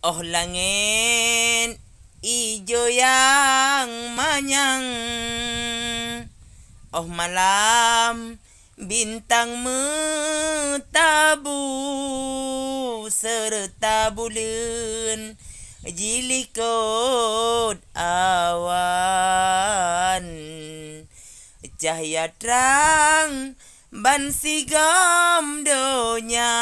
Oh langit ijo yang manyang, oh malam bintang metabu serta bulan jilikut awan, cahaya terang ban sigam donya,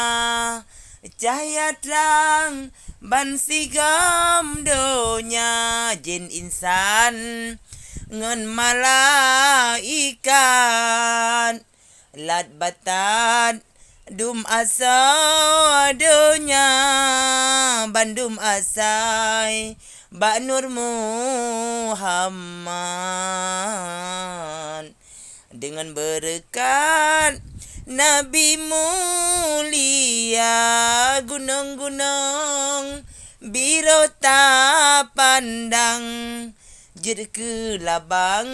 cahaya terang ban sigam donya, jin insan ngen malaikat lat batat dum asa donya, bandum asai Ba Nur Muhammad, dengan berkat Nabi mulia, gunung-gunung birota pandang, jer ke labang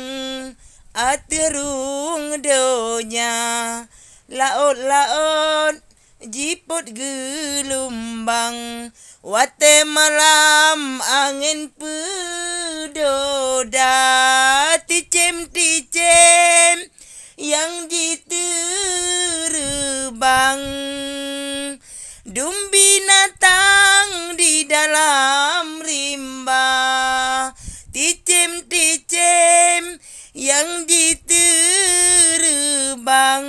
aterung donya, laut-laut jiput gelombang, wate malam angin pedoda, ticem-ticem yang diterbang, dum binatang di dalam rimba, ticem-ticem yang diterbang,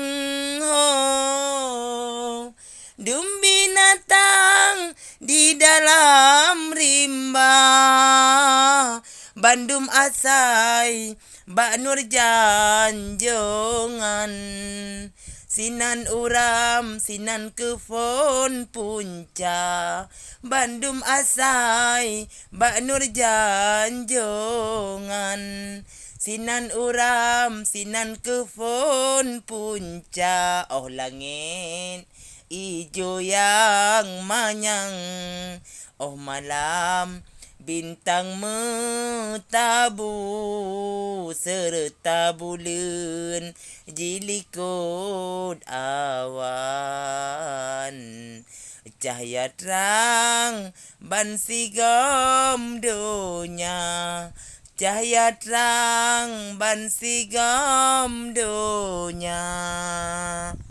oh, dum binatang di dalam rimba, bandum asai Ba Nur janjongan, sinan uram sinan kefon punca, bandum asai Ba Nur janjongan, sinan uram sinan kefon punca. Oh langit ijo yang manyang, oh malam bintang metabu serta bulan jilikut awan, cahaya terang ban sigam donya, cahaya terang ban sigam donya.